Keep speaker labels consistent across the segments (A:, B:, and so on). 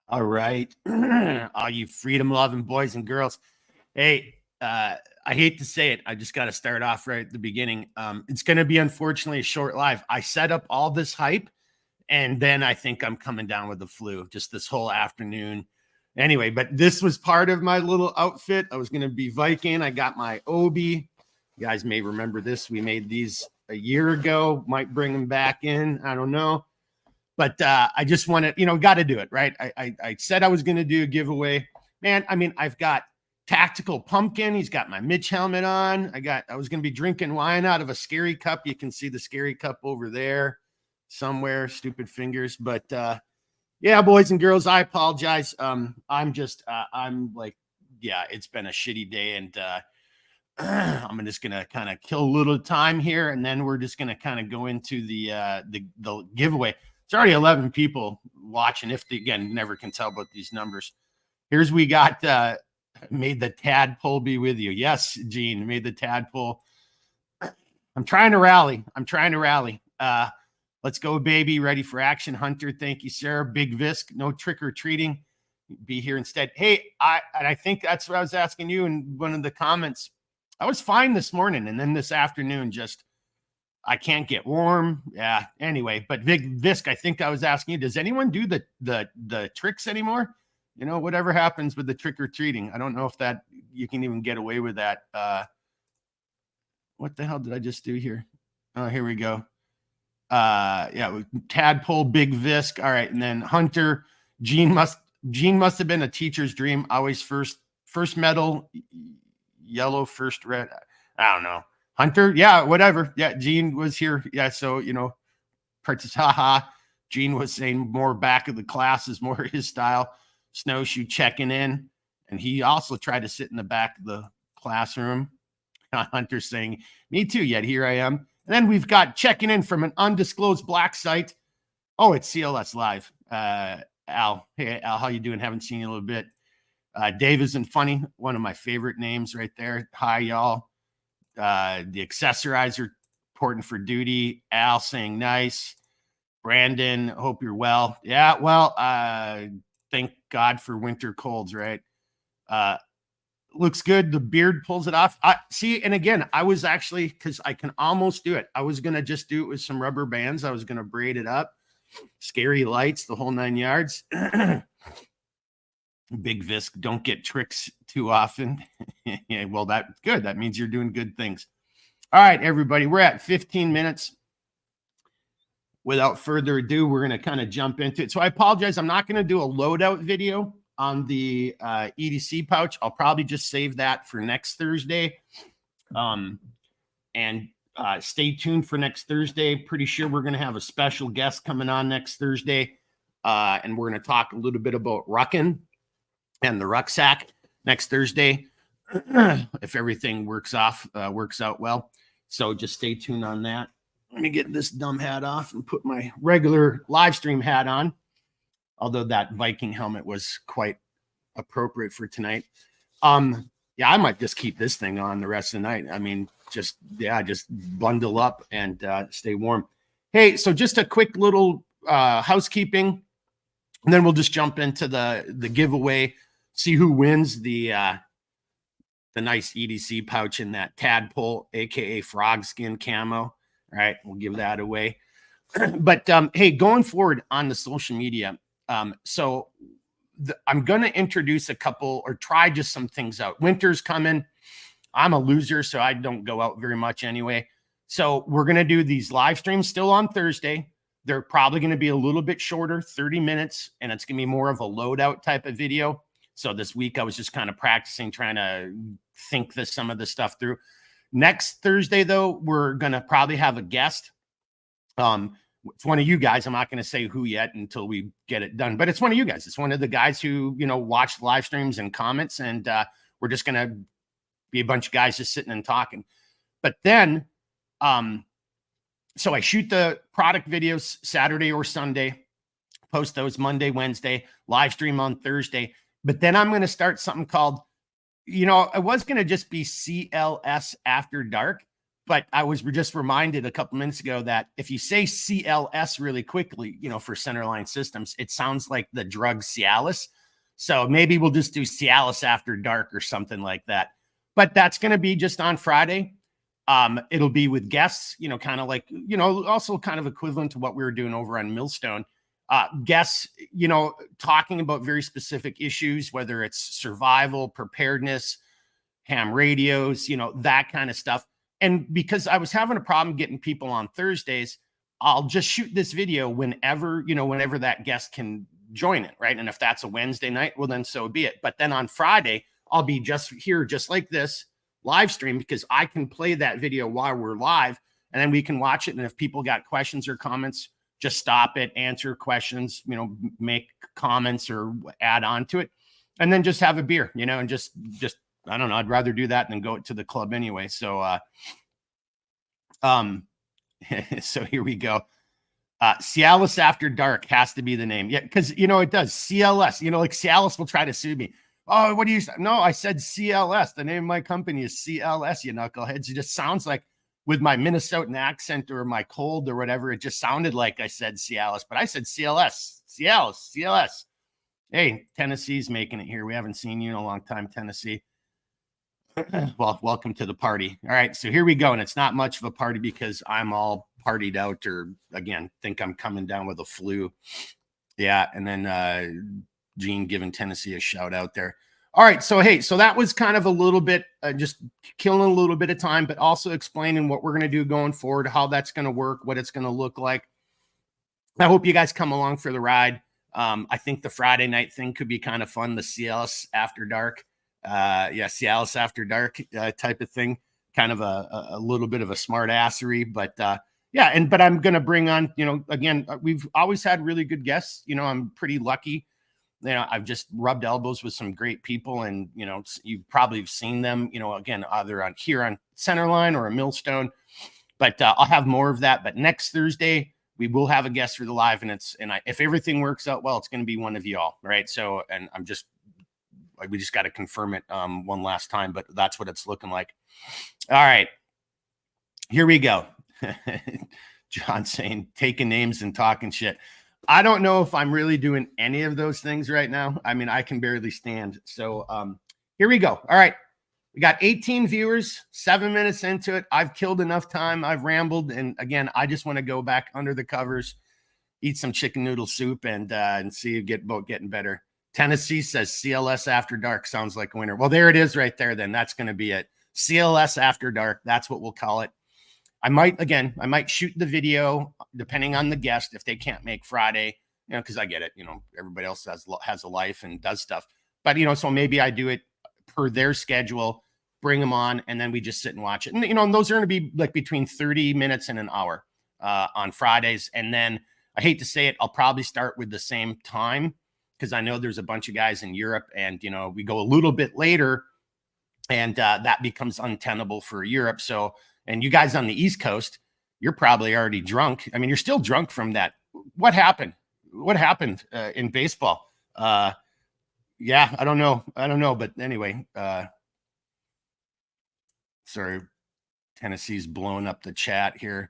A: All right. All you freedom loving boys and girls. Hey, I hate to say it. I just got to start off right at the beginning. It's going to be unfortunately a short live. I set up all this hype and then I think I'm coming down with the flu just this whole afternoon. Anyway, but this was part of my little outfit. I was going to be Viking. I got my Obi. You guys may remember this. We made these a year ago. Might bring them back in. I don't know. But I just want to, got to do it, right? I said I was going to do a giveaway. Man, I mean, I've got Tactical Pumpkin. He's got my Mitch helmet on. I was going to be drinking wine out of a scary cup. You can see the scary cup over there somewhere, stupid fingers. But yeah, boys and girls, I apologize. I'm like, yeah, it's been a shitty day. And I'm just going to kind of kill a little time here. And then we're just going to kind of go into the giveaway. It's already 11 people watching. If they, again, never can tell about these numbers. Here's we got made the Tadpole be with you. Yes, Gene, made the Tadpole. I'm trying to rally. Let's go, baby. Ready for action, Hunter. Thank you, Sarah. Big Visk. No trick or treating. Be here instead. Hey, I think that's what I was asking you in one of the comments. I was fine this morning, and then this afternoon just. I can't get warm. Yeah. Anyway, but Big Visk, I think I was asking you, does anyone do the tricks anymore? Whatever happens with the trick or treating. I don't know if that you can even get away with that. What the hell did I just do here? Oh, here we go. Yeah, Tadpole, Big Visk. All right, and then Hunter. Gene must have been a teacher's dream. Always first medal, yellow, first red. I don't know. Hunter, yeah, whatever. Yeah, Gene was here. Yeah, so, haha. Gene was saying more back of the class is more his style. Snowshoe checking in. And he also tried to sit in the back of the classroom. Hunter saying, me too, yet here I am. And then we've got checking in from an undisclosed black site. Oh, it's CLS Live. Al. Hey, Al, how you doing? Haven't seen you in a little bit. Dave isn't funny. One of my favorite names right there. Hi, y'all. The accessorizer important for duty. Al saying nice. Brandon, hope you're well. Yeah, well, thank God for winter colds, right? Looks good. The beard pulls it off. See, and again, I was actually, because I can almost do it. I was going to just do it with some rubber bands. I was going to braid it up. Scary lights, the whole 9 yards. Big Visk, don't get tricks too often. Yeah, well, that's good. That means you're doing good things. All right, everybody, we're at 15 minutes. Without further ado, we're going to kind of jump into it. So I apologize. I'm not going to do a loadout video on the EDC pouch. I'll probably just save that for next Thursday. And stay tuned for next Thursday. Pretty sure we're going to have a special guest coming on next Thursday. And we're going to talk a little bit about rucking and the rucksack next Thursday, if everything works out well. So just stay tuned on that. Let me get this dumb hat off and put my regular live stream hat on. Although that Viking helmet was quite appropriate for tonight. Yeah, I might just keep this thing on the rest of the night. I mean, just bundle up and stay warm. Hey, so just a quick little housekeeping, and then we'll just jump into the giveaway. See who wins the nice EDC pouch in that Tadpole, aka frog skin camo. All right, we'll give that away. But hey, going forward on the social media, so I'm going to introduce a couple or try just some things out. Winter's coming. I'm a loser, so I don't go out very much anyway. So we're going to do these live streams still on Thursday. They're probably going to be a little bit shorter, 30 minutes, and it's going to be more of a loadout type of video. So this week I was just kind of practicing, trying to think some of the stuff through. Next Thursday, though, we're going to probably have a guest. It's one of you guys. I'm not going to say who yet until we get it done, but it's one of you guys. It's one of the guys who, watch the live streams and comments, and we're just going to be a bunch of guys just sitting and talking. But then, so I shoot the product videos Saturday or Sunday, post those Monday, Wednesday, live stream on Thursday. But then I'm going to start something called, it was going to just be CLS After Dark, But I was just reminded a couple minutes ago that if you say CLS really quickly, you know, for Centerline Systems, it sounds like the drug Cialis. So maybe we'll just do Cialis After Dark or something like that. But that's going to be just on Friday. It'll be with guests, you know, kind of like, you know, also kind of equivalent to what we were doing over on Millstone. Guests, you know, talking about very specific issues, whether it's survival, preparedness, ham radios, you know, that kind of stuff. And because I was having a problem getting people on Thursdays, I'll just shoot this video whenever, you know, whenever that guest can join it, right? And if that's a Wednesday night, well, then so be it. But then on Friday, I'll be just here, just like this live stream, because I can play that video while we're live, and then we can watch it. And if people got questions or comments, just stop it, answer questions, you know, make comments or add on to it, and then just have a beer, you know, and just I don't know. I'd rather do that than go to the club anyway. So, so here we go. Cialis After Dark has to be the name. Yeah, because, you know, it does. CLS, you know, like Cialis will try to sue me. Oh, what do you say? No, I said CLS. The name of my company is CLS, you knuckleheads. It just sounds like, with my Minnesotan accent or my cold or whatever, it just sounded like I said Cialis, but I said CLS, CLS. Hey, Tennessee's making it here. We haven't seen you in a long time, Tennessee. Well, welcome to the party. All right, so here we go. And it's not much of a party because I'm all partied out, or again, think I'm coming down with a flu. Yeah, and then Gene giving Tennessee a shout out there. All right, so hey, so that was kind of a little bit, just killing a little bit of time, but also explaining what we're going to do going forward, how that's going to work, what it's going to look like. I hope you guys come along for the ride. I think the Friday night thing could be kind of fun, the Cialis After Dark. Yeah, Cialis After Dark type of thing, kind of a little bit of a smart assery, but yeah, but I'm going to bring on, you know, again, we've always had really good guests. You know, I'm pretty lucky. You know, I've just rubbed elbows with some great people, and, you know, you've probably seen them, you know, again, either on here on Centerline or a Millstone, but I'll have more of that. But next Thursday, we will have a guest for the live, and if everything works out well, it's going to be one of y'all, right? So, and we just got to confirm it one last time, but that's what it's looking like. All right, here we go. John saying, taking names and talking shit. I don't know if I'm really doing any of those things right now. I mean, I can barely stand. So here we go. All right. We got 18 viewers, 7 minutes into it. I've killed enough time. I've rambled. And again, I just want to go back under the covers, eat some chicken noodle soup, and see you getting better. Tennessee says CLS After Dark sounds like a winner. Well, there it is right there. Then that's going to be it. CLS After Dark. That's what we'll call it. I might shoot the video depending on the guest if they can't make Friday, you know, because I get it, you know, everybody else has a life and does stuff. But, you know, so maybe I do it per their schedule, bring them on, and then we just sit and watch it. And, you know, and those are going to be like between 30 minutes and an hour on Fridays. And then I hate to say it, I'll probably start with the same time, because I know there's a bunch of guys in Europe, and, you know, we go a little bit later, and that becomes untenable for Europe. So, and you guys on the East Coast, you're probably already drunk. I mean, you're still drunk from that. What happened? What happened in baseball? Yeah, I don't know. But anyway, sorry, Tennessee's blowing up the chat here.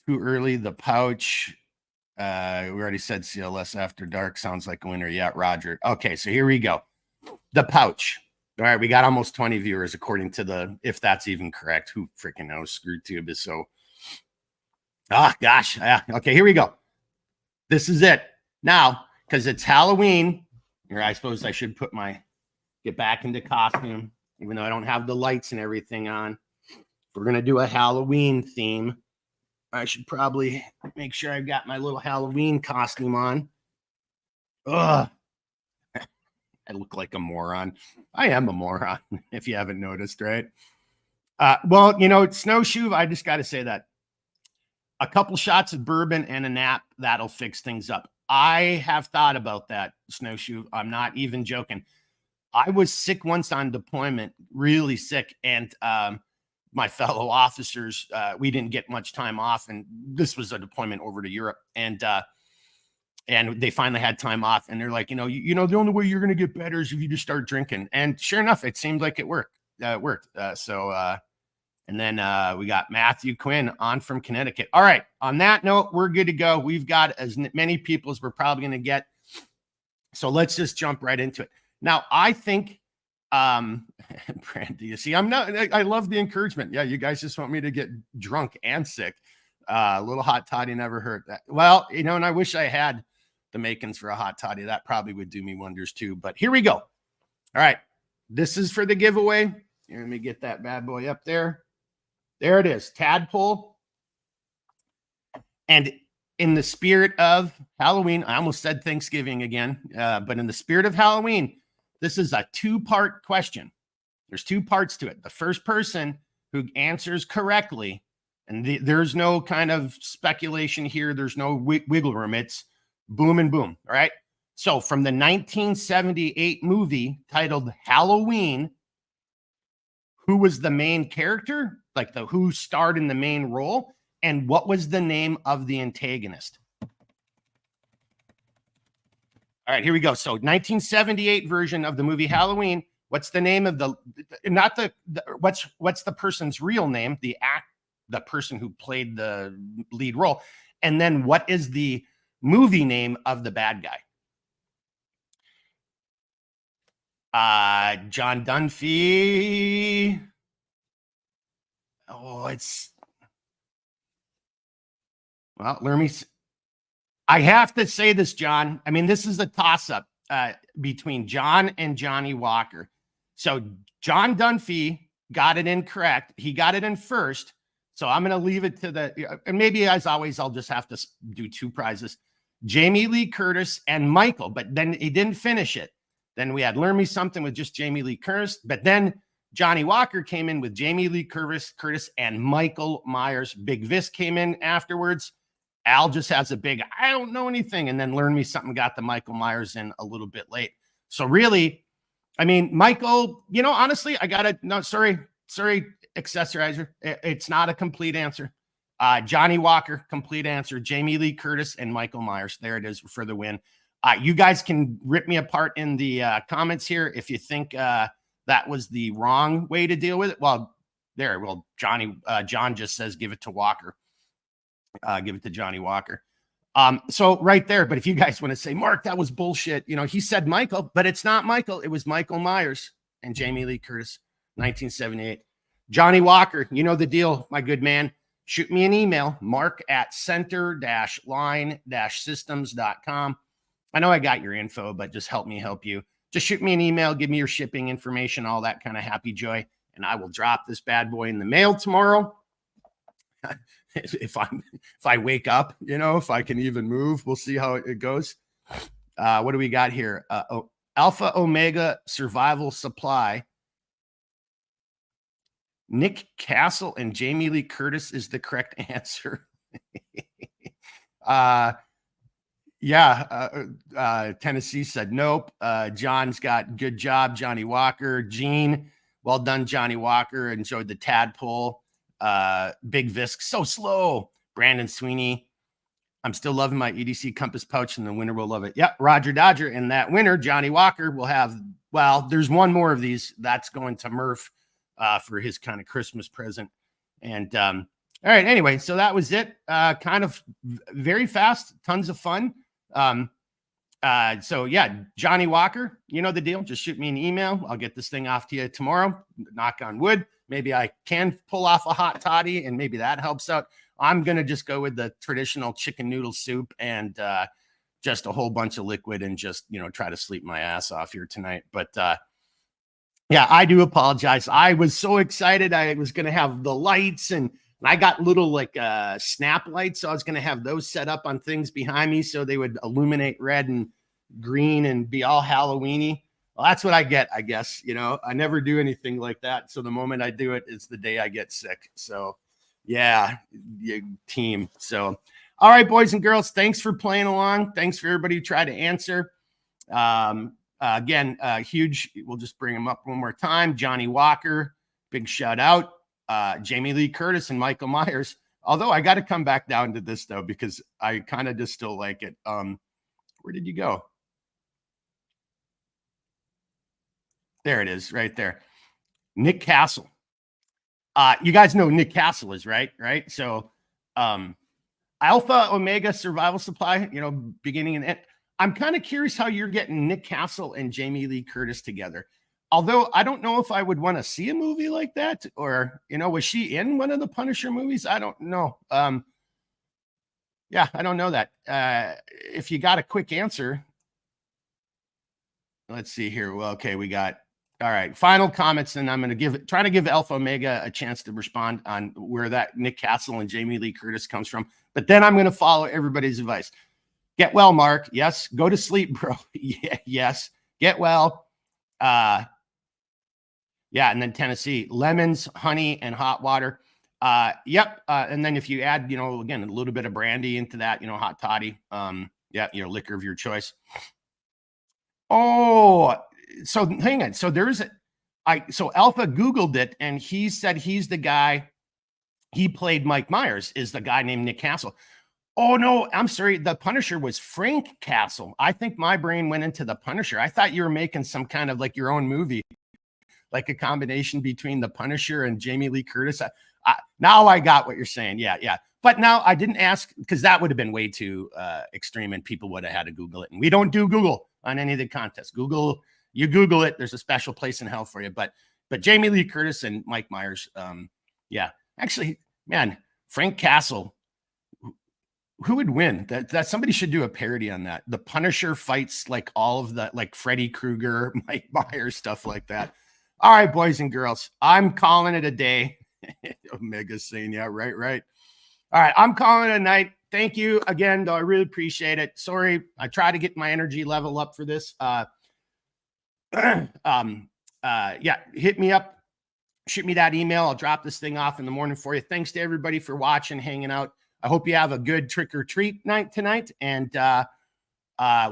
A: Too early, the pouch. We already said CLS After Dark sounds like a winner. Yeah, Roger. Okay, so here we go. The pouch. All right, we got almost 20 viewers according to if that's even correct. Who freaking knows? ScrewTube is so. Gosh. Yeah. Okay, here we go. This is it. Now, because it's Halloween, or I suppose I should get back into costume, even though I don't have the lights and everything on. If we're going to do a Halloween theme, I should probably make sure I've got my little Halloween costume on. Ugh. I look like a moron. I am a moron, if you haven't noticed, right? Well, you know, snowshoe, I just got to say that. A couple shots of bourbon and a nap, that'll fix things up. I have thought about that, snowshoe. I'm not even joking. I was sick once on deployment, really sick, and my fellow officers, we didn't get much time off, and this was a deployment over to Europe, and they finally had time off, and they're like, you know, the only way you're going to get better is if you just start drinking. And sure enough, it seemed like it worked. And then we got Matthew Quinn on from Connecticut. All right. On that note, we're good to go. We've got as many people as we're probably going to get. So let's just jump right into it. Now, I think, Brandy, you see, I love the encouragement. Yeah, you guys just want me to get drunk and sick. A little hot toddy never hurt that. Well, you know, and I wish I had the makings for a hot toddy. That probably would do me wonders too. But here we go. All right. This is for the giveaway. Here, let me get that bad boy up there. There it is, Tadpole. And in the spirit of Halloween, I almost said Thanksgiving again, but in the spirit of Halloween, this is a two-part question. There's two parts to it. The first person who answers correctly, and there's no kind of speculation here. There's no wiggle room. It's boom and boom. All right. So from the 1978 movie titled Halloween, who was the main character? Like who starred in the main role? And what was the name of the antagonist? All right, here we go. So 1978 version of the movie Halloween. What's the name of what's the person's real name? The person who played the lead role. And then what is the movie name of the bad guy? John Dunphy. Oh, well, let me. I have to say this, John. I mean, this is a toss-up between John and Johnny Walker. So John Dunphy got it incorrect. He got it in first. So I'm going to leave it to and maybe as always, I'll just have to do two prizes. Jamie Lee Curtis and Michael, but then he didn't finish it. Then we had Learn Me Something with just Jamie Lee Curtis, but then Johnny Walker came in with Jamie Lee Curtis and Michael Myers. Big Vis came in afterwards. Al just has a big, I don't know anything. And then Learn Me Something got the Michael Myers in a little bit late. So really, I mean, Michael, you know, honestly, sorry, accessorizer. It's not a complete answer. Johnny Walker, complete answer. Jamie Lee Curtis and Michael Myers. There it is for the win. You guys can rip me apart in the comments here if you think that was the wrong way to deal with it. Well, John just says give it to Walker. Give it to Johnny Walker. So right there. But if you guys want to say, Mark, that was bullshit. You know, he said Michael, but it's not Michael. It was Michael Myers and Jamie Lee Curtis, 1978. Johnny Walker, you know the deal, my good man. Shoot me an email, mark@center-line-systems.com. I know I got your info, but just help me help you. Just shoot me an email, give me your shipping information, all that kind of happy joy, and I will drop this bad boy in the mail tomorrow. If I wake up, you know, if I can even move, we'll see how it goes. What do we got here? Alpha Omega Survival Supply. Nick Castle and Jamie Lee Curtis is the correct answer. Tennessee said nope. John's got good job, Johnny Walker. Gene, well done, Johnny Walker. Enjoyed the Tadpole. Big Visk, so slow. Brandon Sweeney, I'm still loving my EDC Compass pouch, and the winner will love it. Yep, Roger Dodger, and that winner, Johnny Walker, will have. Well, there's one more of these that's going to Murph for his kind of Christmas present. And all right, anyway, so that was it. Kind of very fast, tons of fun. So yeah, Johnny Walker, you know the deal. Just shoot me an email. I'll get this thing off to you tomorrow. Knock on wood. Maybe I can pull off a hot toddy, and maybe that helps out. I'm going to just go with the traditional chicken noodle soup and just a whole bunch of liquid and just, you know, try to sleep my ass off here tonight. But yeah, I do apologize. I was so excited. I was going to have the lights, and I got little like snap lights. So I was going to have those set up on things behind me so they would illuminate red and green and be all Halloween-y. Well, that's what I get, I guess. You know, I never do anything like that. So the moment I do it, it's the day I get sick. So yeah, team. So, all right, boys and girls, thanks for playing along. Thanks for everybody who tried to answer. Again, huge, we'll just bring them up one more time. Johnny Walker, big shout out. Jamie Lee Curtis and Michael Myers. Although I got to come back down to this though, because I kind of just still like it. Where did you go? There it is right there. Nick Castle. You guys know Nick Castle is, right? So Alpha Omega Survival Supply, beginning and end. I'm kind of curious how you're getting Nick Castle and Jamie Lee Curtis together. Although I don't know if I would want to see a movie like that, or, was she in one of the Punisher movies? I don't know. Yeah, I don't know that. If you got a quick answer, let's see here. Well, okay, we got, all right, final comments, and I'm going to try to give Alpha Omega a chance to respond on where that Nick Castle and Jamie Lee Curtis comes from. But then I'm going to follow everybody's advice. Get well, Mark. Yes. Go to sleep, bro. Yeah, yes. Get well. Yeah, and then Tennessee, lemons, honey, and hot water. Yep. And then if you add, again, a little bit of brandy into that, hot toddy, yeah, liquor of your choice. Oh, so hang on. So so Alpha Googled it, and he said he's the guy. He played Mike Myers, is the guy named Nick Castle. Oh no, I'm sorry. The Punisher was Frank Castle. I think my brain went into the Punisher. I thought you were making some kind of like your own movie, like a combination between the Punisher and Jamie Lee Curtis. Now I got what you're saying. Yeah. But now I didn't ask, because that would have been way too extreme, and people would have had to Google it. And we don't do Google on any of the contests. You Google it. There's a special place in hell for you. But Jamie Lee Curtis and Mike Myers, yeah. Actually, man, Frank Castle. Who would win? That somebody should do a parody on that. The Punisher fights like all of the, like Freddy Krueger, Mike Myers, stuff like that. All right, boys and girls, I'm calling it a day. Omega's saying, yeah, right. All right, I'm calling it a night. Thank you again, though. I really appreciate it. Sorry, I try to get my energy level up for this. Yeah, hit me up. Shoot me that email. I'll drop this thing off in the morning for you. Thanks to everybody for watching, hanging out. I hope you have a good trick or treat night tonight, and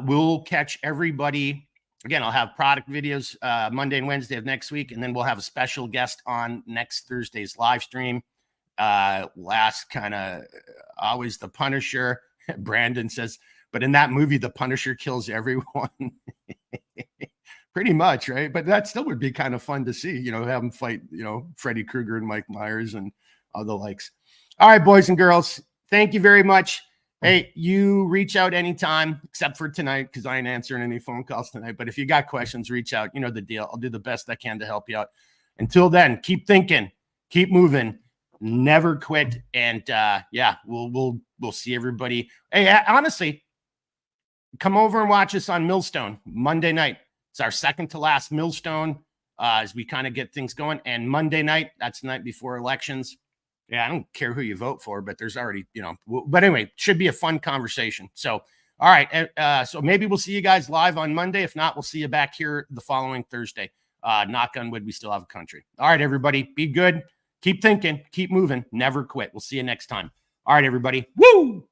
A: we'll catch everybody. Again, I'll have product videos Monday and Wednesday of next week, and then we'll have a special guest on next Thursday's live stream. Last kind of always the Punisher. Brandon says, but in that movie, the Punisher kills everyone. Pretty much, right? But that still would be kind of fun to see, have them fight, Freddy Krueger and Mike Myers and all the likes. All right, boys and girls. Thank you very much. Hey, you reach out anytime, except for tonight, because I ain't answering any phone calls tonight. But if you got questions, reach out. You know the deal. I'll do the best I can to help you out. Until then, keep thinking, keep moving, never quit. And yeah, we'll see everybody. Hey, honestly, come over and watch us on Millstone Monday night. It's our second to last Millstone as we kind of get things going. And Monday night, that's the night before elections. Yeah, I don't care who you vote for, but there's already, but anyway, should be a fun conversation. So, all right. So maybe we'll see you guys live on Monday. If not, we'll see you back here the following Thursday. Knock on wood, we still have a country. All right, everybody, be good. Keep thinking, keep moving, never quit. We'll see you next time. All right, everybody. Woo!